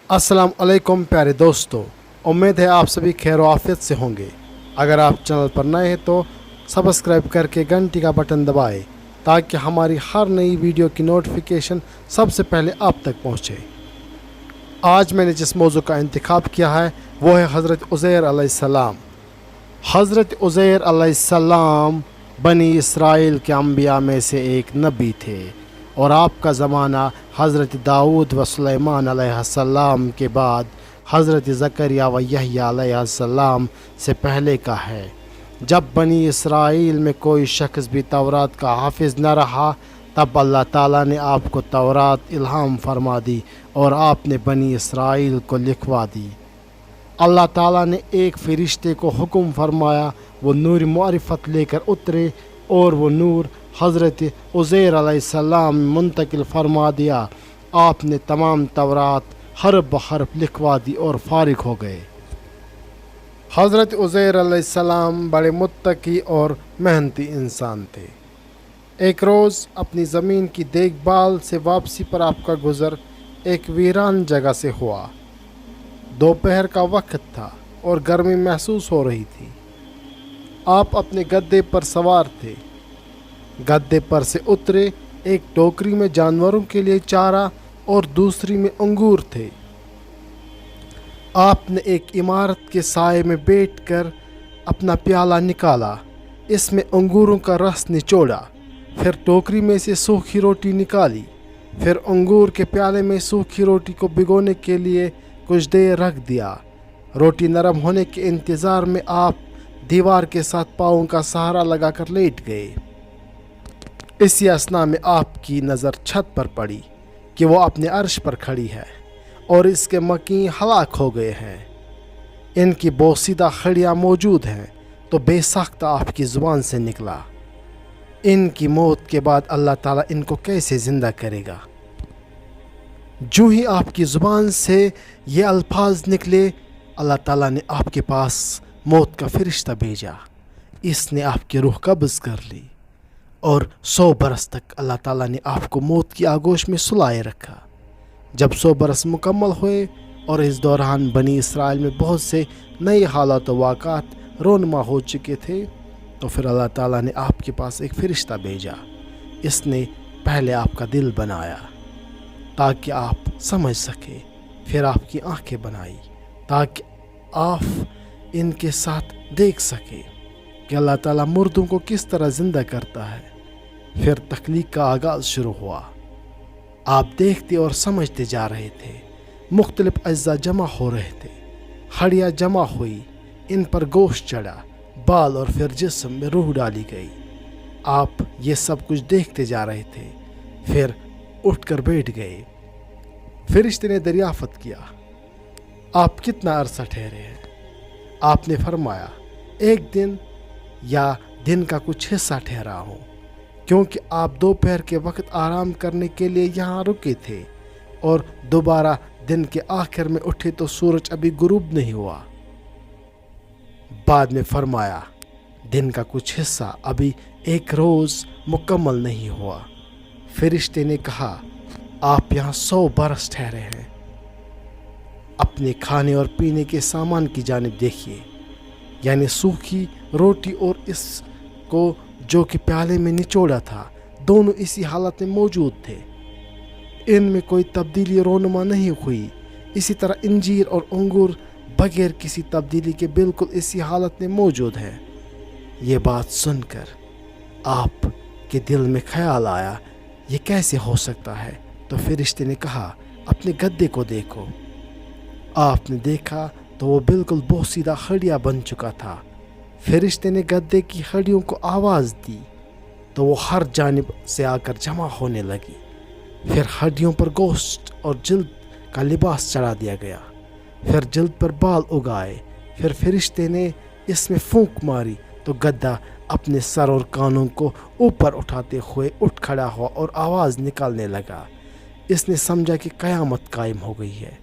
अस्सलाम वालेकुम प्यारे दोस्तों, उम्मीद है आप सभी खैर आफियत से होंगे। अगर आप चैनल पर नए हैं तो सब्सक्राइब करके घंटी का बटन दबाएं ताकि हमारी हर नई वीडियो की नोटिफिकेशन सबसे पहले आप तक पहुंचे। आज मैंने जिस मौजू का इंतखाब किया है वो है हज़रत उज़ैर अलैहिस्सलाम। हज़रत उज़ैर अलैहिस्सलाम बनी इसराइल के अंबिया में से एक नबी थे और आपका ज़माना हज़रत दाऊद व सुलेमान अलैहिस्सलाम के बाद हज़रत ज़करिया व यहया अलैहिस्सलाम से पहले का है। जब बनी इसराइल में कोई शख्स भी तौरात का हाफिज़ न रहा तब अल्लाह ताला ने आपको तौरात इल्हाम फरमा दी और आपने बनी इसराइल को लिखवा दी। अल्लाह ताला ने एक फ़रिश्ते को हुक्म फरमाया, वो नूर मारिफत लेकर उतरे और वो नूर हज़रत उज़ैर अलैहिस्सलाम मुंतकिल फरमा दिया। आपने तमाम तौरात हरफ ब हरफ लिखवा दी और फारिग हो गए। हज़रत उज़ैर अलैहिस्सलाम बड़े मुत्तकी और मेहनती इंसान थे। एक रोज़ अपनी ज़मीन की देखभाल से वापसी पर आपका गुज़र एक वीरान जगह से हुआ। दोपहर का वक्त था और गर्मी महसूस हो रही थी। आप अपने गद्दे पर सवार थे। गद्दे पर से उतरे, एक टोकरी में जानवरों के लिए चारा और दूसरी में अंगूर थे। आपने एक इमारत के साए में बैठकर अपना प्याला निकाला, इसमें अंगूरों का रस निचोड़ा, फिर टोकरी में से सूखी रोटी निकाली, फिर अंगूर के प्याले में सूखी रोटी को भिगोने के लिए कुछ देर रख दिया। रोटी नरम होने के इंतज़ार में आप दीवार के साथ पाँवों का सहारा लगाकर लेट गए। इसी असना में आपकी नज़र छत पर पड़ी कि वो अपने अर्श पर खड़ी है और इसके मकीन हलाक हो गए हैं। इनकी बोसीदा खड़ियाँ मौजूद हैं तो बेसाख्ता आपकी ज़ुबान से निकला, इनकी मौत के बाद अल्लाह ताला इनको कैसे ज़िंदा करेगा। जो ही आपकी ज़ुबान से ये अल्फाज निकले, अल्लाह ताला ने आपके पास मौत का फरिश्ता भेजा। इसने आपकी रूह कब्ज़ कर ली और 100 बरस तक अल्लाह ताला ने आपको मौत की आगोश में सुलाए रखा। जब 100 बरस मुकम्मल हुए और इस दौरान बनी इसराइल में बहुत से नए हालात व वाक़ात रोनमा हो चुके थे तो फिर अल्लाह ताला ने आपके पास एक फ़रिश्ता भेजा। इसने पहले आपका दिल बनाया ताकि आप समझ सके, फिर आपकी आंखें बनाई ताकि आप इनके साथ देख सके कि अल्लाह ताला मुर्दों को किस तरह ज़िंदा करता है। फिर तख्लीक का आगाज़ शुरू हुआ। आप देखते और समझते जा रहे थे। मुख्तलिफ अज्जा जमा हो रहे थे, हड्डियाँ जमा हुई, इन पर गोश्त चढ़ा, बाल और फिर जिस्म में रूह डाली गई। आप ये सब कुछ देखते जा रहे थे। फिर उठकर बैठ गए। फरिश्ते ने दरियाफ़त किया, आप कितना अरसा ठहरे हैं? आपने फरमाया, एक दिन या दिन का कुछ हिस्सा ठहरा हूँ, क्योंकि आप दोपहर के वक्त आराम करने के लिए यहाँ रुके थे और दोबारा दिन के आखिर में उठे तो सूरज अभी गुरूब नहीं हुआ। बाद में फरमाया, दिन का कुछ हिस्सा अभी एक रोज़ मुकम्मल नहीं हुआ। फरिश्ते ने कहा, आप यहाँ 100 बरस ठहरे हैं। अपने खाने और पीने के सामान की जानिब देखिए, यानी सूखी रोटी और इसको जो कि प्याले में निचोड़ा था, दोनों इसी हालत में मौजूद थे। इनमें कोई तब्दीली रोनुमा नहीं हुई। इसी तरह इंजीर और अंगूर बगैर किसी तब्दीली के बिल्कुल इसी हालत में मौजूद है। ये बात सुनकर आप के दिल में ख्याल आया, ये कैसे हो सकता है? तो फरिश्ते ने कहा, अपने गद्दे को देखो। आपने देखा तो वो बिल्कुल बोसीदा हड्डियाँ बन चुका था। फरिश्ते ने गद्दे की हड्डियों को आवाज़ दी तो वो हर जानिब से आकर जमा होने लगी। फिर हड्डियों पर गोश्त और जल्द का लिबास चढ़ा दिया गया। फिर जल्द पर बाल उगाए। फिर फरिश्ते ने इसमें फूंक मारी तो गद्दा अपने सर और कानों को ऊपर उठाते हुए उठ खड़ा हुआ और आवाज़ निकालने लगा। इसने समझा कि क़यामत कायम हो गई है।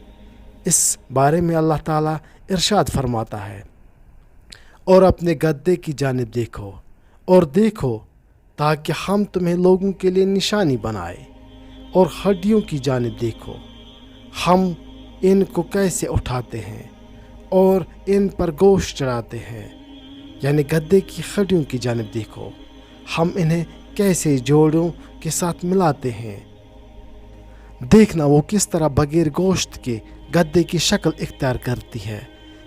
इस बारे में अल्लाह ताला इरशाद फरमाता है, और अपने गद्दे की जानिब देखो और देखो ताकि हम तुम्हें लोगों के लिए निशानी बनाए, और हड्डियों की जानिब देखो, हम ان کو کیسے اٹھاتے ہیں اور ان پر گوشت چڑھاتے ہیں، یعنی گدے کی ہڈیوں کی جانب دیکھو، ہم انہیں کیسے جوڑوں کے ساتھ ملاتے ہیں، دیکھنا وہ کس طرح بغیر گوشت کے گدے کی شکل اختیار کرتی ہے،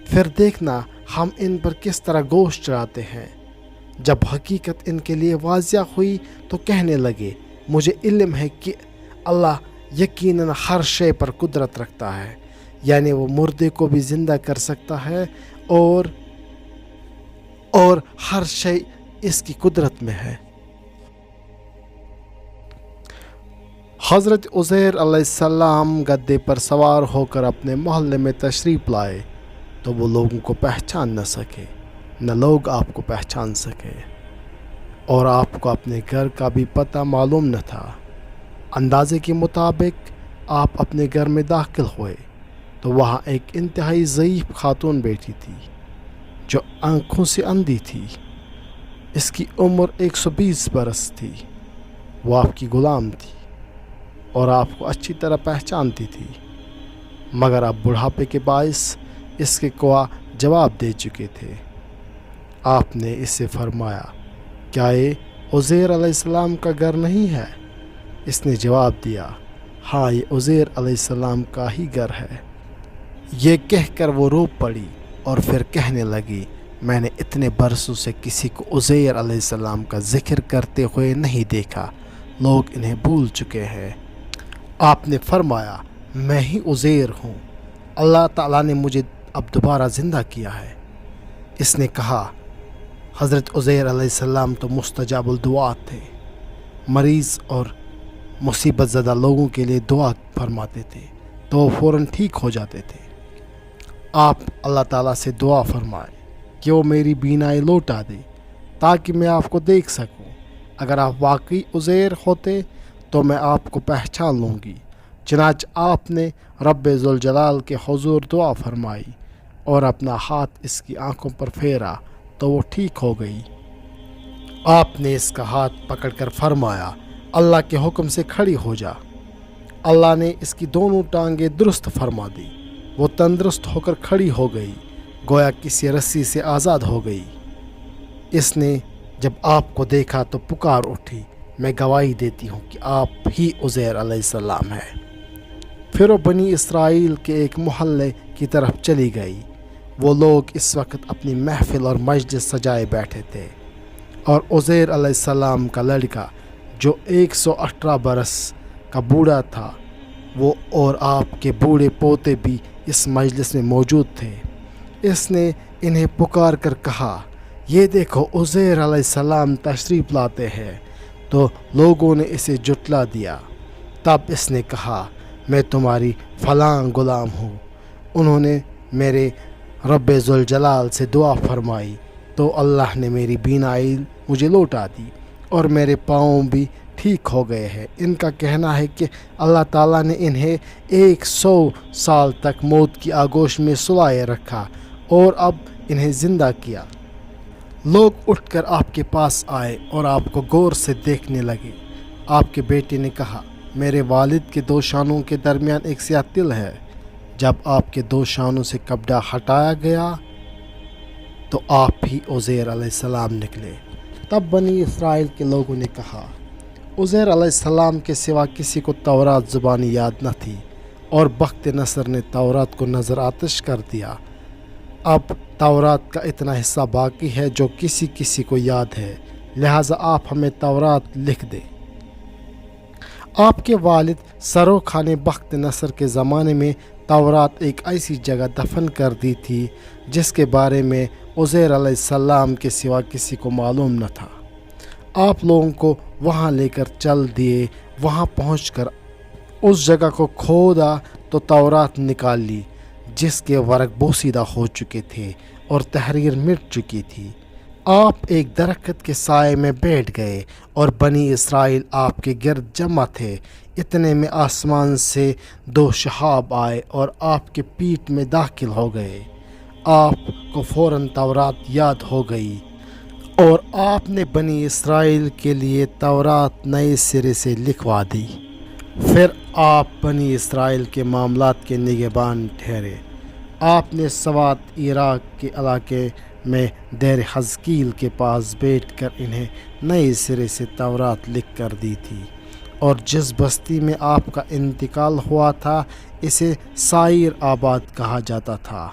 پھر دیکھنا ہم ان پر کس طرح گوشت چڑھاتے ہیں۔ جب حقیقت ان کے لیے واضح ہوئی تو کہنے لگے، مجھے علم ہے کہ اللہ یقیناً ہر شے پر قدرت رکھتا ہے، یعنی وہ مردے کو بھی زندہ کر سکتا ہے اور ہر شے اس کی قدرت میں ہے۔ حضرت عزیر علیہ السلام گدے پر سوار ہو کر اپنے محلے میں تشریف لائے تو وہ لوگوں کو پہچان نہ سکے، نہ لوگ آپ کو پہچان سکے، اور آپ کو اپنے گھر کا بھی پتہ معلوم نہ تھا۔ اندازے کے مطابق آپ اپنے گھر میں داخل ہوئے تو وہاں ایک انتہائی ضعیف خاتون بیٹھی تھی جو آنکھوں سے اندھی تھی۔ اس کی عمر 120 برس تھی۔ وہ آپ کی غلام تھی اور آپ کو اچھی طرح پہچانتی تھی، مگر اب بڑھاپے کے باعث اس کے قوا جواب دے چکے تھے۔ آپ نے اس سے فرمایا، کیا یہ عزیر علیہ السلام کا گھر نہیں ہے؟ اس نے جواب دیا، ہاں یہ عزیر علیہ السلام کا ہی گھر ہے۔ یہ کہہ کر وہ رو پڑی اور پھر کہنے لگی، میں نے اتنے برسوں سے کسی کو عزیر علیہ السلام کا ذکر کرتے ہوئے نہیں دیکھا، لوگ انہیں بھول چکے ہیں۔ آپ نے فرمایا، میں ہی عزیر ہوں، اللہ تعالیٰ نے مجھے اب دوبارہ زندہ کیا ہے۔ اس نے کہا، حضرت عزیر علیہ السلام تو مستجاب الدعات تھے، مریض اور مصیبت زدہ لوگوں کے لیے دعا فرماتے تھے تو وہ فوراً ٹھیک ہو جاتے تھے۔ آپ اللہ تعالیٰ سے دعا فرمائے کہ وہ میری بینائی لوٹا دے تاکہ میں آپ کو دیکھ سکوں، اگر آپ واقعی عزیر ہوتے تو میں آپ کو پہچان لوں گی۔ چنانچہ آپ نے رب ذوالجلال کے حضور دعا فرمائی اور اپنا ہاتھ اس کی آنکھوں پر پھیرا تو وہ ٹھیک ہو گئی۔ آپ نے اس کا ہاتھ پکڑ کر فرمایا، اللہ کے حکم سے کھڑی ہو جا۔ اللہ نے اس کی دونوں ٹانگیں درست فرما دی، وہ تندرست ہو کر کھڑی ہو گئی، گویا کسی رسی سے آزاد ہو گئی۔ اس نے جب آپ کو دیکھا تو پکار اٹھی، میں گواہی دیتی ہوں کہ آپ ہی عزیر علیہ السلام ہے۔ پھر وہ بنی اسرائیل کے ایک محلے کی طرف چلی گئی۔ وہ لوگ اس وقت اپنی محفل اور مجلس سجائے بیٹھے تھے، اور عزیر علیہ السلام کا لڑکا جو 118 برس کا بوڑھا تھا، وہ اور آپ کے بوڑھے پوتے بھی اس مجلس میں موجود تھے۔ اس نے انہیں پکار کر کہا، یہ دیکھو عزیر علیہ السلام تشریف لاتے ہیں، تو لوگوں نے اسے جھٹلا دیا۔ تب اس نے کہا، میں تمہاری فلاں غلام ہوں۔ انہوں نے میرے رب ذوالجلال سے دعا فرمائی تو اللہ نے میری بینائی مجھے لوٹا دی اور میرے پاؤں بھی ٹھیک ہو گئے ہیں۔ ان کا کہنا ہے کہ اللہ تعالیٰ نے انہیں 100 سال تک موت کی آغوش میں سلائے رکھا اور اب انہیں زندہ کیا۔ لوگ اٹھ کر آپ کے پاس آئے اور آپ کو غور سے دیکھنے لگے۔ آپ کے بیٹے نے کہا، میرے والد کے 2 شانوں کے درمیان ایک سیاہ تل ہے۔ جب آپ کے 2 شانوں سے کپڑا ہٹایا گیا تو آپ ہی عزیر علیہ السلام نکلے۔ تب بنی اسرائیل کے لوگوں نے کہا، عزیر علیہ السلام کے سوا کسی کو تورات زبانی یاد نہ تھی، اور بخت نصر نے تورات کو نظر آتش کر دیا۔ اب تورات کا اتنا حصہ باقی ہے جو کسی کسی کو یاد ہے، لہٰذا آپ ہمیں تورات لکھ دیں۔ آپ کے والد سروخا نے بخت نصر کے زمانے میں تورات ایک ایسی جگہ دفن کر دی تھی جس کے بارے میں عزیر علیہ السلام کے سوا کسی کو معلوم نہ تھا۔ آپ لوگوں کو وہاں لے کر چل دیے۔ وہاں پہنچ کر اس جگہ کو کھودا تو تورات نکال لی جس کے ورق بوسیدہ ہو چکے تھے اور تحریر مٹ چکی تھی۔ آپ ایک درخت کے سائے میں بیٹھ گئے اور بنی اسرائیل آپ کے گرد جمع تھے۔ اتنے میں آسمان سے 2 شہاب آئے اور آپ کے پیٹ میں داخل ہو گئے۔ آپ کو فوراً تورات یاد ہو گئی اور آپ نے بنی اسرائیل کے لیے تورات نئے سرے سے لکھوا دی۔ پھر آپ بنی اسرائیل کے معاملات کے نگہبان ٹھہرے۔ آپ نے سوات عراق کے علاقے میں دیر حزقیل کے پاس بیٹھ کر انہیں نئے سرے سے تورات لکھ کر دی تھی، اور جس بستی میں آپ کا انتقال ہوا تھا اسے سائر آباد کہا جاتا تھا۔